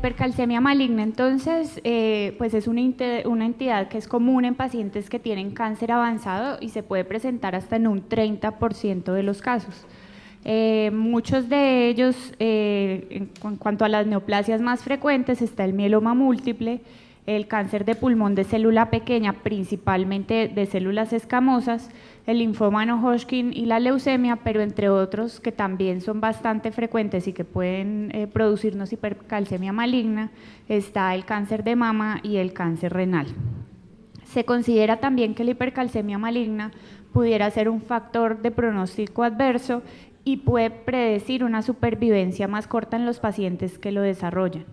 hipercalcemia maligna, entonces, pues es una entidad que es común en pacientes que tienen cáncer avanzado y se puede presentar hasta en un 30% de los casos. Muchos de ellos, en cuanto a las neoplasias más frecuentes, está el mieloma múltiple, el cáncer de pulmón de célula pequeña, principalmente de células escamosas, el linfoma no Hodgkin y la leucemia, pero entre otros que también son bastante frecuentes y que pueden producirnos hipercalcemia maligna, está el cáncer de mama y el cáncer renal. Se considera también que la hipercalcemia maligna pudiera ser un factor de pronóstico adverso y puede predecir una supervivencia más corta en los pacientes que lo desarrollan.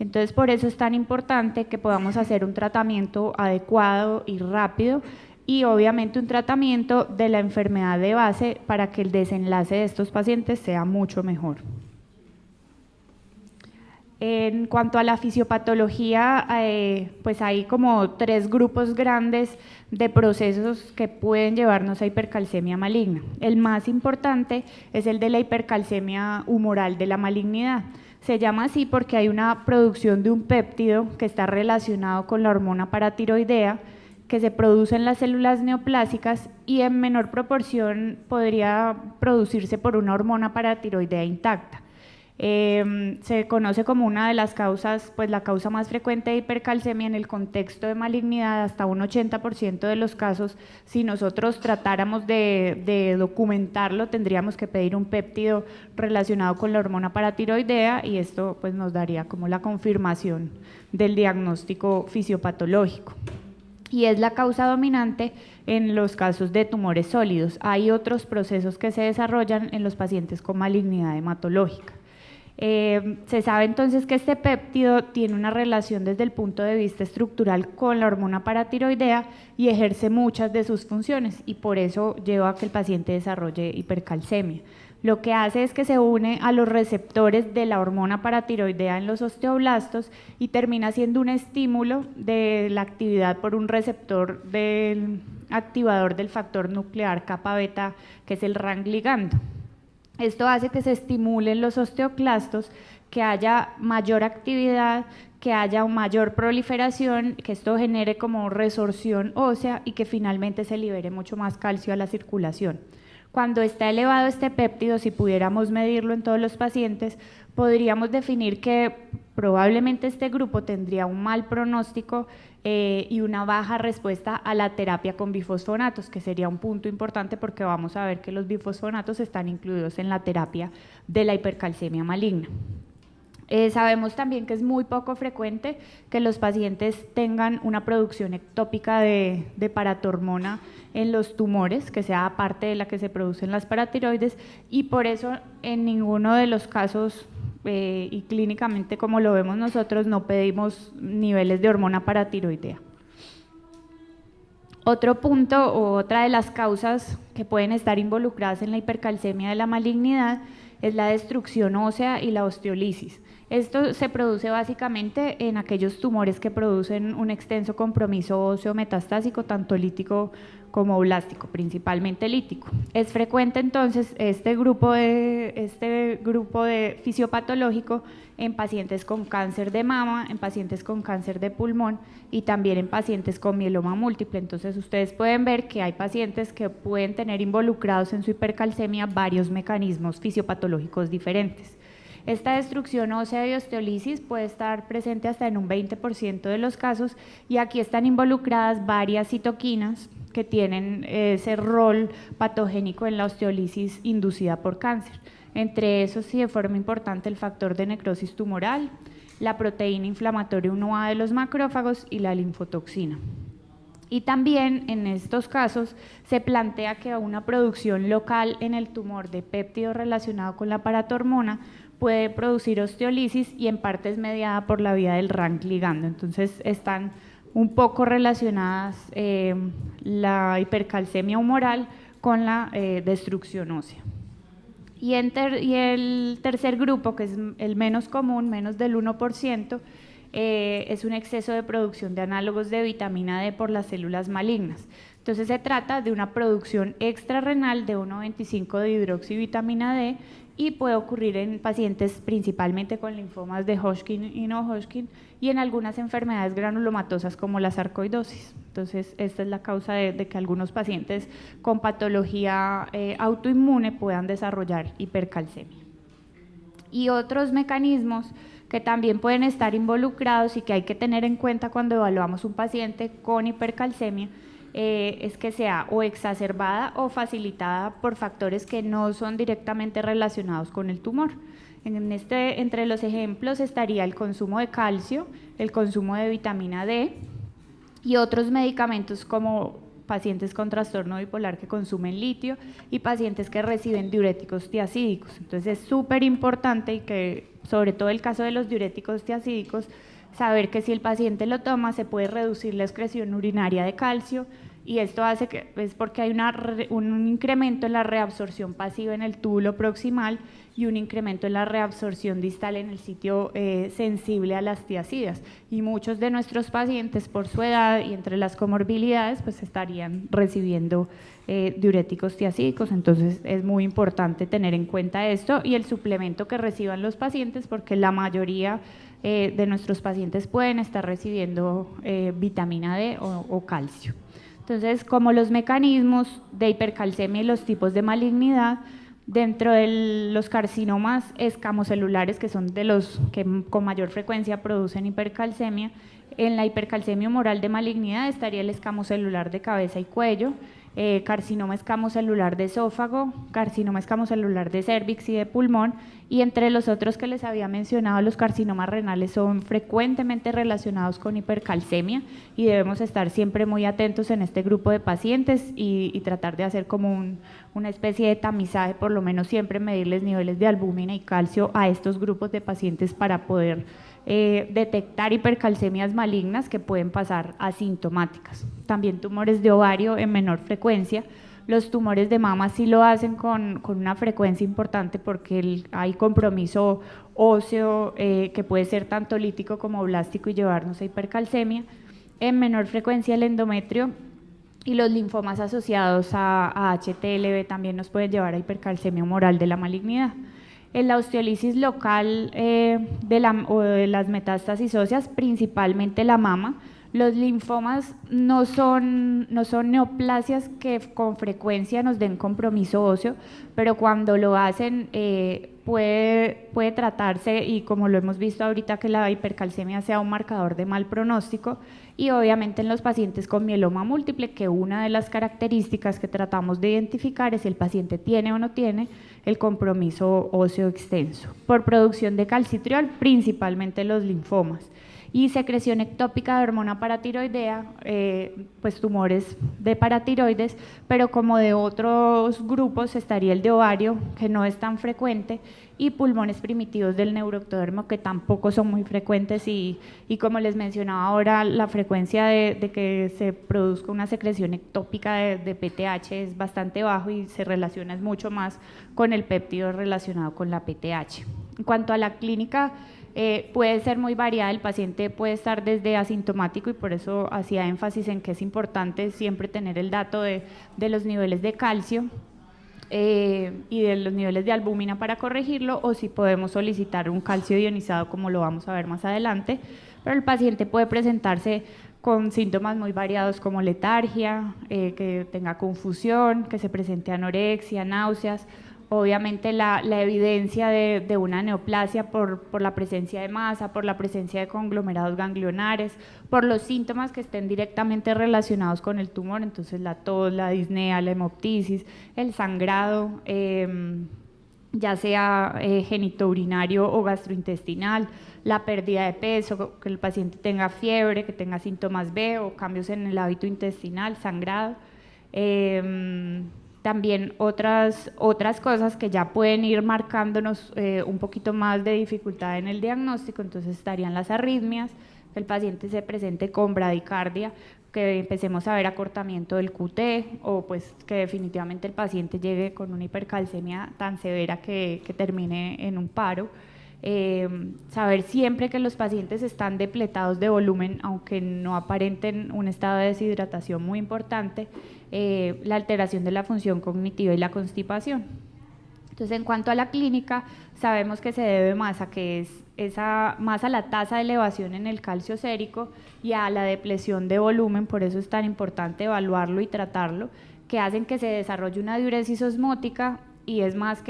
Entonces, por eso es tan importante que podamos hacer un tratamiento adecuado y rápido y obviamente un tratamiento de la enfermedad de base para que el desenlace de estos pacientes sea mucho mejor. En cuanto a la fisiopatología, pues hay como 3 grupos grandes de procesos que pueden llevarnos a hipercalcemia maligna. El más importante es el de la hipercalcemia humoral de la malignidad. Se llama así porque hay una producción de un péptido que está relacionado con la hormona paratiroidea que se produce en las células neoplásicas y en menor proporción podría producirse por una hormona paratiroidea intacta. Se conoce como una de las causas, pues la causa más frecuente de hipercalcemia en el contexto de malignidad, hasta un 80% de los casos. Si nosotros tratáramos de documentarlo, tendríamos que pedir un péptido relacionado con la hormona paratiroidea y esto pues nos daría como la confirmación del diagnóstico fisiopatológico. Y es la causa dominante en los casos de tumores sólidos. Hay otros procesos que se desarrollan en los pacientes con malignidad hematológica. Se sabe entonces que este péptido tiene una relación desde el punto de vista estructural con la hormona paratiroidea y ejerce muchas de sus funciones y por eso lleva a que el paciente desarrolle hipercalcemia. Lo que hace es que se une a los receptores de la hormona paratiroidea en los osteoblastos y termina siendo un estímulo de la actividad por un receptor del activador del factor nuclear kappa beta, que es el RANG ligando. Esto hace que se estimulen los osteoclastos, que haya mayor actividad, que haya mayor proliferación, que esto genere como resorción ósea y que finalmente se libere mucho más calcio a la circulación. Cuando está elevado este péptido, si pudiéramos medirlo en todos los pacientes, podríamos definir que probablemente este grupo tendría un mal pronóstico y una baja respuesta a la terapia con bifosfonatos, que sería un punto importante porque vamos a ver que los bifosfonatos están incluidos en la terapia de la hipercalcemia maligna. Sabemos también que es muy poco frecuente que los pacientes tengan una producción ectópica de paratormona en los tumores, que sea aparte de la que se produce en las paratiroides, y por eso en ninguno de los casos y clínicamente como lo vemos nosotros no pedimos niveles de hormona paratiroidea. Otro punto o otra de las causas que pueden estar involucradas en la hipercalcemia de la malignidad es la destrucción ósea y la osteolisis. Esto se produce básicamente en aquellos tumores que producen un extenso compromiso óseo metastásico, tanto lítico como blástico, principalmente lítico. Es frecuente entonces este grupo de fisiopatológico en pacientes con cáncer de mama, en pacientes con cáncer de pulmón y también en pacientes con mieloma múltiple. Entonces ustedes pueden ver que hay pacientes que pueden tener involucrados en su hipercalcemia varios mecanismos fisiopatológicos diferentes. Esta destrucción ósea y osteolisis puede estar presente hasta en un 20% de los casos y aquí están involucradas varias citoquinas que tienen ese rol patogénico en la osteolisis inducida por cáncer. Entre esos, sí, de forma importante, el factor de necrosis tumoral, la proteína inflamatoria 1A de los macrófagos y la linfotoxina. Y también en estos casos se plantea que una producción local en el tumor de péptido relacionado con la paratormona puede producir osteolisis y en parte es mediada por la vía del RANG ligando. Entonces están un poco relacionadas la hipercalcemia humoral con la destrucción ósea. Y el tercer grupo, que es el menos común, menos del 1%, es un exceso de producción de análogos de vitamina D por las células malignas. Entonces se trata de una producción extrarrenal de 1,25 de hidroxivitamina D y puede ocurrir en pacientes principalmente con linfomas de Hodgkin y no Hodgkin y en algunas enfermedades granulomatosas como la sarcoidosis. Entonces esta es la causa de que algunos pacientes con patología autoinmune puedan desarrollar hipercalcemia. Y otros mecanismos que también pueden estar involucrados y que hay que tener en cuenta cuando evaluamos un paciente con hipercalcemia es que sea o exacerbada o facilitada por factores que no son directamente relacionados con el tumor. Entre los ejemplos estaría el consumo de calcio, el consumo de vitamina D y otros medicamentos como pacientes con trastorno bipolar que consumen litio y pacientes que reciben diuréticos tiacídicos. Entonces es súper importante y que sobre todo el caso de los diuréticos tiacídicos, saber que si el paciente lo toma se puede reducir la excreción urinaria de calcio y esto hace que es porque hay un incremento en la reabsorción pasiva en el túbulo proximal y un incremento en la reabsorción distal en el sitio sensible a las tiacidas y muchos de nuestros pacientes por su edad y entre las comorbilidades pues estarían recibiendo diuréticos tiacídicos, entonces es muy importante tener en cuenta esto y el suplemento que reciban los pacientes porque la mayoría de nuestros pacientes pueden estar recibiendo vitamina D o calcio. Entonces, como los mecanismos de hipercalcemia y los tipos de malignidad, dentro de los carcinomas escamocelulares, que son de los que con mayor frecuencia producen hipercalcemia, en la hipercalcemia humoral de malignidad estaría el escamocelular de cabeza y cuello, carcinoma escamocelular de esófago, carcinoma escamocelular de cérvix y de pulmón, y entre los otros que les había mencionado, los carcinomas renales son frecuentemente relacionados con hipercalcemia y debemos estar siempre muy atentos en este grupo de pacientes y tratar de hacer como una especie de tamizaje, por lo menos siempre medirles niveles de albúmina y calcio a estos grupos de pacientes para poder detectar hipercalcemias malignas que pueden pasar asintomáticas. También tumores de ovario en menor frecuencia. Los tumores de mama sí lo hacen con una frecuencia importante porque hay compromiso óseo que puede ser tanto lítico como blástico y llevarnos a hipercalcemia. En menor frecuencia el endometrio y los linfomas asociados a HTLV también nos pueden llevar a hipercalcemia humoral de la malignidad. En la osteolisis local o de las metástasis óseas, principalmente la mama, los linfomas no son neoplasias que con frecuencia nos den compromiso óseo, pero cuando lo hacen puede tratarse, y como lo hemos visto ahorita, que la hipercalcemia sea un marcador de mal pronóstico, y obviamente en los pacientes con mieloma múltiple, que una de las características que tratamos de identificar es si el paciente tiene o no tiene el compromiso óseo extenso. Por producción de calcitriol, principalmente los linfomas. Y secreción ectópica de hormona paratiroidea, pues tumores de paratiroides, pero como de otros grupos estaría el de ovario, que no es tan frecuente, y pulmones primitivos del neuroectodermo, que tampoco son muy frecuentes, y como les mencionaba ahora, la frecuencia de que se produzca una secreción ectópica de PTH es bastante bajo y se relaciona mucho más con el péptido relacionado con la PTH. En cuanto a la clínica, puede ser muy variada, el paciente puede estar desde asintomático y por eso hacía énfasis en que es importante siempre tener el dato de los niveles de calcio y de los niveles de albúmina para corregirlo, o si podemos solicitar un calcio ionizado como lo vamos a ver más adelante, pero el paciente puede presentarse con síntomas muy variados como letargia, que tenga confusión, que se presente anorexia, náuseas. Obviamente la evidencia de una neoplasia por la presencia de masa, por la presencia de conglomerados ganglionares, por los síntomas que estén directamente relacionados con el tumor, entonces la tos, la disnea, la hemoptisis, el sangrado, ya sea genitourinario o gastrointestinal, la pérdida de peso, que el paciente tenga fiebre, que tenga síntomas B o cambios en el hábito intestinal, sangrado. También otras cosas que ya pueden ir marcándonos un poquito más de dificultad en el diagnóstico, entonces estarían las arritmias, que el paciente se presente con bradicardia, que empecemos a ver acortamiento del QT, o pues que definitivamente el paciente llegue con una hipercalcemia tan severa que termine en un paro. saber siempre que los pacientes están depletados de volumen, aunque no aparenten un estado de deshidratación muy importante, la alteración de la función cognitiva y la constipación. Entonces, en cuanto a la clínica, sabemos que se debe más a la tasa de elevación en el calcio sérico y a la depleción de volumen, por eso es tan importante evaluarlo y tratarlo, que hacen que se desarrolle una diuresis osmótica, y es más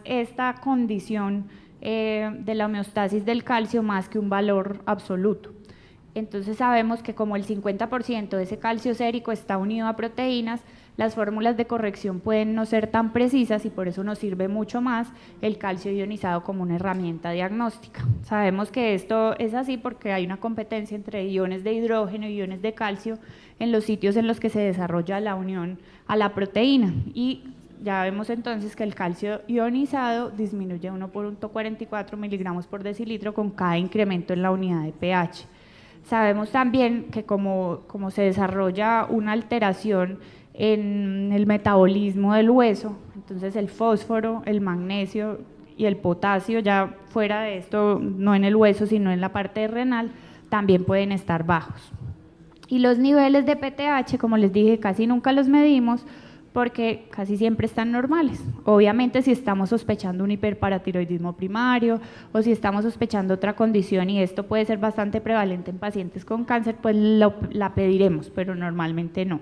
esta condición de la homeostasis del calcio más que un valor absoluto. Entonces sabemos que como el 50% de ese calcio sérico está unido a proteínas, las fórmulas de corrección pueden no ser tan precisas y por eso nos sirve mucho más el calcio ionizado como una herramienta diagnóstica. Sabemos que esto es así porque hay una competencia entre iones de hidrógeno y iones de calcio en los sitios en los que se desarrolla la unión a la proteína, y ya vemos entonces que el calcio ionizado disminuye 1.44 miligramos por decilitro con cada incremento en la unidad de pH. Sabemos también que como se desarrolla una alteración en el metabolismo del hueso, entonces el fósforo, el magnesio y el potasio, ya fuera de esto, no en el hueso sino en la parte renal, también pueden estar bajos. Y los niveles de PTH, como les dije, casi nunca los medimos porque casi siempre están normales. Obviamente si estamos sospechando un hiperparatiroidismo primario o si estamos sospechando otra condición, y esto puede ser bastante prevalente en pacientes con cáncer, pues la pediremos, pero normalmente no.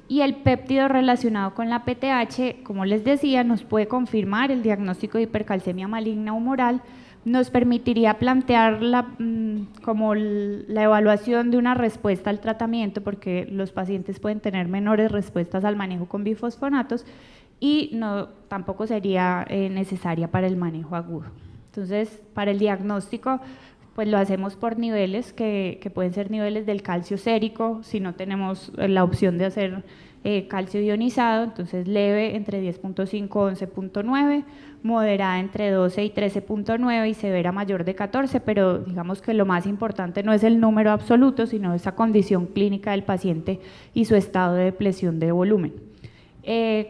Y el péptido relacionado con la PTH, como les decía, nos puede confirmar el diagnóstico de hipercalcemia maligna humoral, nos permitiría plantear como la evaluación de una respuesta al tratamiento, porque los pacientes pueden tener menores respuestas al manejo con bifosfonatos y tampoco sería necesaria para el manejo agudo. Entonces, para el diagnóstico, pues lo hacemos por niveles que pueden ser niveles del calcio sérico, si no tenemos la opción de hacer calcio ionizado, entonces leve entre 10.5 y 11.9, moderada entre 12 y 13.9 y severa mayor de 14, pero digamos que lo más importante no es el número absoluto, sino esa condición clínica del paciente y su estado de depresión de volumen.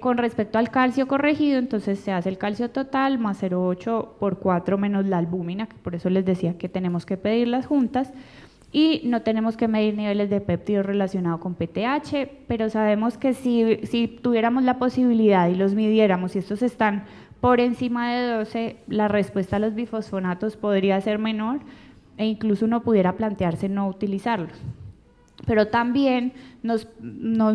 Con respecto al calcio corregido, entonces se hace el calcio total más 0,8 por 4 menos la albúmina, que por eso les decía que tenemos que pedirlas juntas, y no tenemos que medir niveles de péptidos relacionados con PTH, pero sabemos que si tuviéramos la posibilidad y los midiéramos y estos están por encima de 12, la respuesta a los bifosfonatos podría ser menor e incluso uno pudiera plantearse no utilizarlos. Pero también nos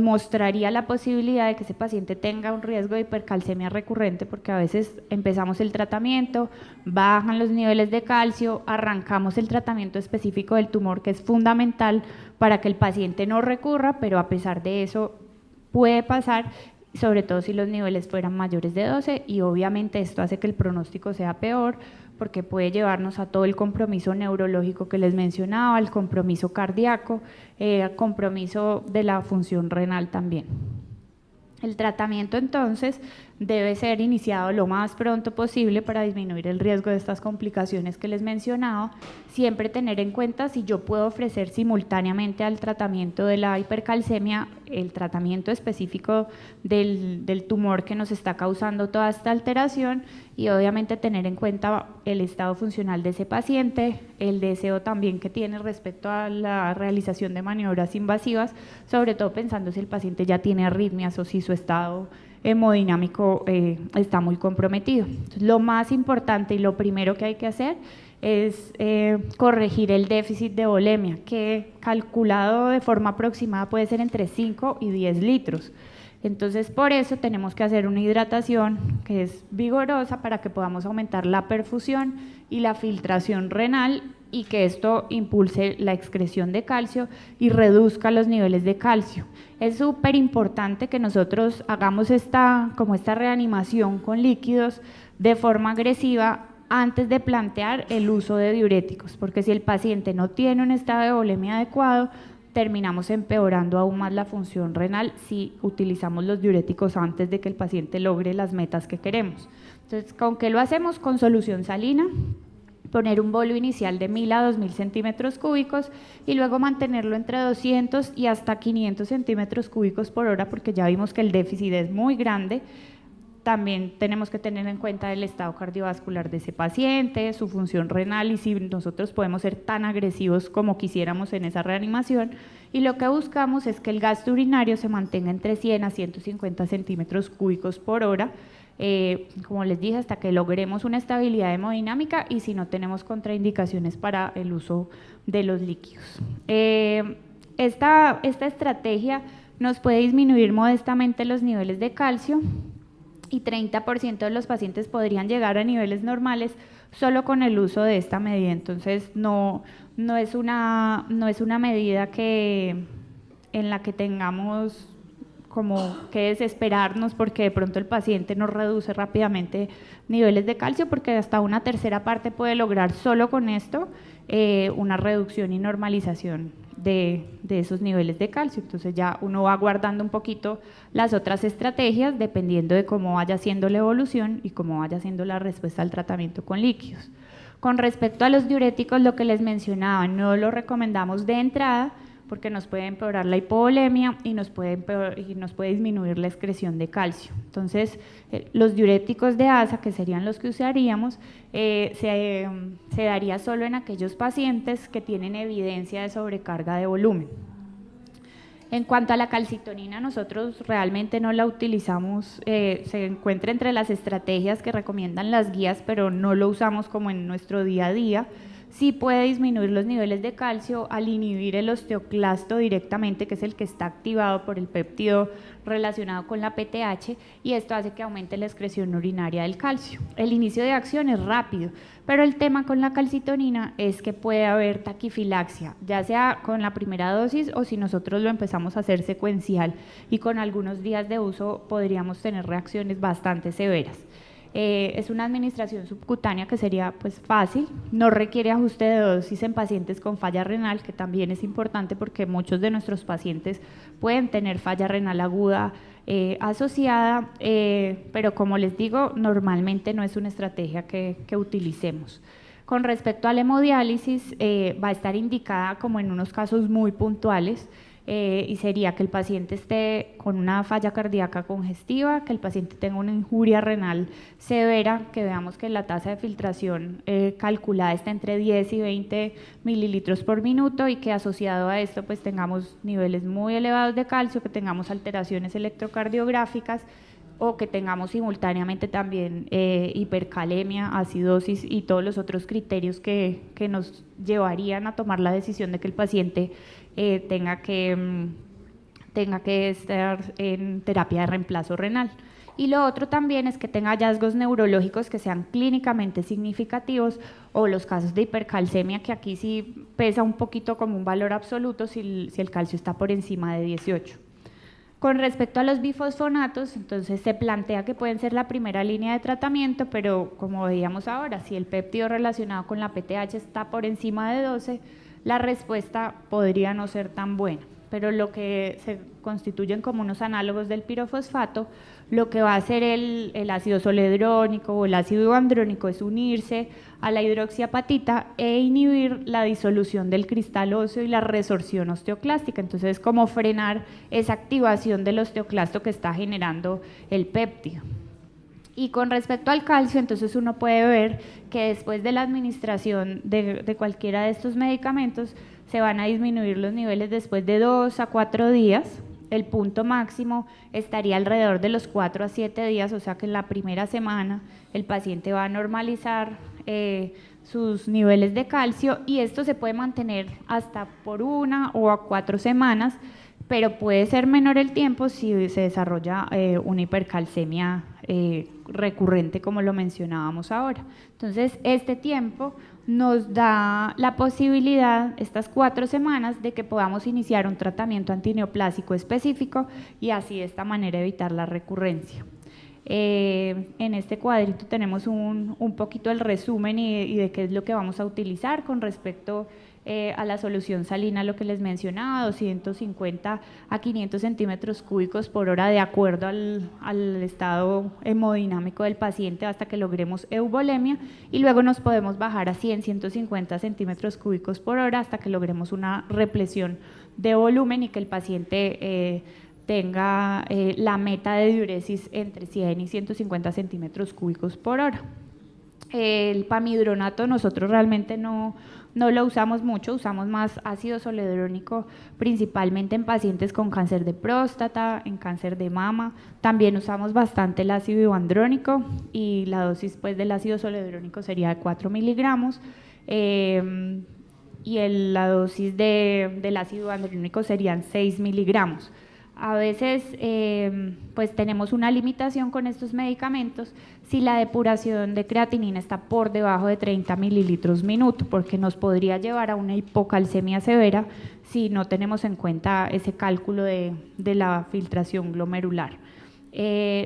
mostraría la posibilidad de que ese paciente tenga un riesgo de hipercalcemia recurrente, porque a veces empezamos el tratamiento, bajan los niveles de calcio, arrancamos el tratamiento específico del tumor, que es fundamental para que el paciente no recurra, pero a pesar de eso puede pasar, sobre todo si los niveles fueran mayores de 12, y obviamente esto hace que el pronóstico sea peor, porque puede llevarnos a todo el compromiso neurológico que les mencionaba, el compromiso cardíaco, el compromiso de la función renal también. El tratamiento entonces debe ser iniciado lo más pronto posible para disminuir el riesgo de estas complicaciones que les mencionaba, siempre tener en cuenta si yo puedo ofrecer simultáneamente al tratamiento de la hipercalcemia el tratamiento específico del tumor que nos está causando toda esta alteración, y obviamente tener en cuenta el estado funcional de ese paciente, el deseo también que tiene respecto a la realización de maniobras invasivas, sobre todo pensando si el paciente ya tiene arritmias o si su estado hemodinámico está muy comprometido. Entonces, lo más importante y lo primero que hay que hacer es corregir el déficit de volemia, que calculado de forma aproximada puede ser entre 5 y 10 litros. Entonces, por eso tenemos que hacer una hidratación que es vigorosa para que podamos aumentar la perfusión y la filtración renal, y que esto impulse la excreción de calcio y reduzca los niveles de calcio. Es súper importante que nosotros hagamos esta reanimación con líquidos de forma agresiva antes de plantear el uso de diuréticos, porque si el paciente no tiene un estado de volemia adecuado, terminamos empeorando aún más la función renal si utilizamos los diuréticos antes de que el paciente logre las metas que queremos. Entonces, ¿con qué lo hacemos? Con solución salina, poner un bolo inicial de 1000 a 2000 centímetros cúbicos y luego mantenerlo entre 200 y hasta 500 centímetros cúbicos por hora, porque ya vimos que el déficit es muy grande. también tenemos que tener en cuenta el estado cardiovascular de ese paciente, su función renal y si nosotros podemos ser tan agresivos como quisiéramos en esa reanimación. Y lo que buscamos es que el gasto urinario se mantenga entre 100 a 150 centímetros cúbicos por hora, como les dije, hasta que logremos una estabilidad hemodinámica y si no tenemos contraindicaciones para el uso de los líquidos. Esta estrategia nos puede disminuir modestamente los niveles de calcio y 30% de los pacientes podrían llegar a niveles normales solo con el uso de esta medida. Entonces, no es una medida en la que tengamos como que desesperarnos porque de pronto el paciente no reduce rápidamente niveles de calcio, porque hasta una tercera parte puede lograr solo con esto una reducción y normalización de esos niveles de calcio. Entonces ya uno va guardando un poquito las otras estrategias dependiendo de cómo vaya siendo la evolución y cómo vaya siendo la respuesta al tratamiento con líquidos. Con respecto a los diuréticos, lo que les mencionaba, no lo recomendamos de entrada porque nos puede empeorar la hipovolemia y nos puede disminuir la excreción de calcio. Entonces, los diuréticos de ASA, que serían los que usaríamos, se daría solo en aquellos pacientes que tienen evidencia de sobrecarga de volumen. En cuanto a la calcitonina, nosotros realmente no la utilizamos, se encuentra entre las estrategias que recomiendan las guías, pero no lo usamos como en nuestro día a día. Sí puede disminuir los niveles de calcio al inhibir el osteoclasto directamente, que es el que está activado por el péptido relacionado con la PTH, y esto hace que aumente la excreción urinaria del calcio. El inicio de acción es rápido, pero el tema con la calcitonina es que puede haber taquifilaxia, ya sea con la primera dosis o si nosotros lo empezamos a hacer secuencial, y con algunos días de uso podríamos tener reacciones bastante severas. Es una administración subcutánea que sería pues fácil, no requiere ajuste de dosis en pacientes con falla renal, que también es importante porque muchos de nuestros pacientes pueden tener falla renal aguda asociada, pero como les digo, normalmente no es una estrategia que utilicemos. Con respecto a la hemodiálisis, va a estar indicada como en unos casos muy puntuales, y sería que el paciente esté con una falla cardíaca congestiva, que el paciente tenga una injuria renal severa, que veamos que la tasa de filtración calculada está entre 10 y 20 mililitros por minuto y que asociado a esto pues tengamos niveles muy elevados de calcio, que tengamos alteraciones electrocardiográficas o que tengamos simultáneamente también hipercalemia, acidosis y todos los otros criterios que nos llevarían a tomar la decisión de que el paciente tenga que estar en terapia de reemplazo renal. Y lo otro también es que tenga hallazgos neurológicos que sean clínicamente significativos, o los casos de hipercalcemia, que aquí sí pesa un poquito como un valor absoluto si el calcio está por encima de 18. Con respecto a los bifosfonatos, entonces se plantea que pueden ser la primera línea de tratamiento, pero como veíamos ahora, si el péptido relacionado con la PTH está por encima de 12, la respuesta podría no ser tan buena. Pero lo que se constituyen como unos análogos del pirofosfato, lo que va a hacer el ácido zoledrónico o el ácido andrónico es unirse a la hidroxiapatita e inhibir la disolución del cristal óseo y la resorción osteoclástica. Entonces es como frenar esa activación del osteoclasto que está generando el péptido. Y con respecto al calcio, entonces uno puede ver que después de la administración de cualquiera de estos medicamentos se van a disminuir los niveles después de 2 a 4 días. El punto máximo estaría alrededor de los 4 a 7 días, o sea que en la primera semana el paciente va a normalizar sus niveles de calcio, y esto se puede mantener hasta por 1 o a 4 semanas, pero puede ser menor el tiempo si se desarrolla una hipercalcemia recurrente, como lo mencionábamos ahora. Entonces, este tiempo nos da la posibilidad, estas 4 semanas, de que podamos iniciar un tratamiento antineoplásico específico y así de esta manera evitar la recurrencia. En este cuadrito tenemos un poquito el resumen y de qué es lo que vamos a utilizar con respecto a la solución salina, lo que les mencionaba, 250 a 500 centímetros cúbicos por hora de acuerdo al estado hemodinámico del paciente hasta que logremos euvolemia, y luego nos podemos bajar a 100, 150 centímetros cúbicos por hora hasta que logremos una represión de volumen y que el paciente tenga la meta de diuresis entre 100 y 150 centímetros cúbicos por hora. El pamidronato nosotros realmente no lo usamos mucho, usamos más ácido zoledrónico principalmente en pacientes con cáncer de próstata, en cáncer de mama. También usamos bastante el ácido ibandrónico y la dosis pues, del ácido zoledrónico sería de 4 miligramos y la dosis del ácido ibandrónico serían 6 miligramos. A veces pues tenemos una limitación con estos medicamentos si la depuración de creatinina está por debajo de 30 mililitros minuto, porque nos podría llevar a una hipocalcemia severa si no tenemos en cuenta ese cálculo de la filtración glomerular.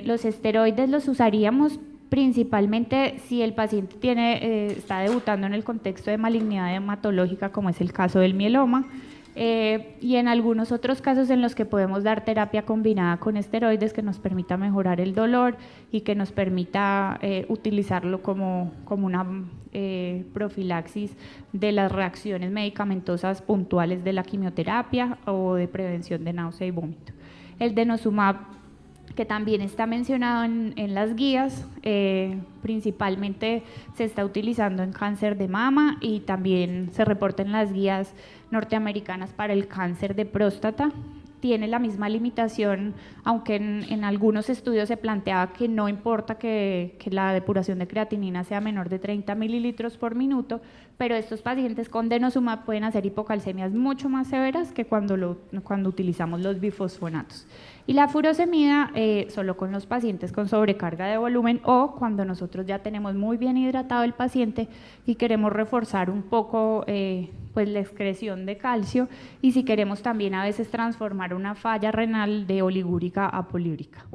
Los esteroides los usaríamos principalmente si el paciente está debutando en el contexto de malignidad hematológica, como es el caso del mieloma, y en algunos otros casos en los que podemos dar terapia combinada con esteroides que nos permita mejorar el dolor y que nos permita utilizarlo como una profilaxis de las reacciones medicamentosas puntuales de la quimioterapia o de prevención de náusea y vómito. El denosumab, que también está mencionado en las guías, principalmente se está utilizando en cáncer de mama y también se reporta en las guías norteamericanas para el cáncer de próstata. Tiene la misma limitación, aunque en algunos estudios se planteaba que no importa que la depuración de creatinina sea menor de 30 mililitros por minuto, pero estos pacientes con denosumab pueden hacer hipocalcemias mucho más severas que cuando utilizamos los bifosfonatos. Y la furosemida solo con los pacientes con sobrecarga de volumen o cuando nosotros ya tenemos muy bien hidratado el paciente y queremos reforzar un poco pues la excreción de calcio y si queremos también a veces transformar una falla renal de oligúrica a poliúrica.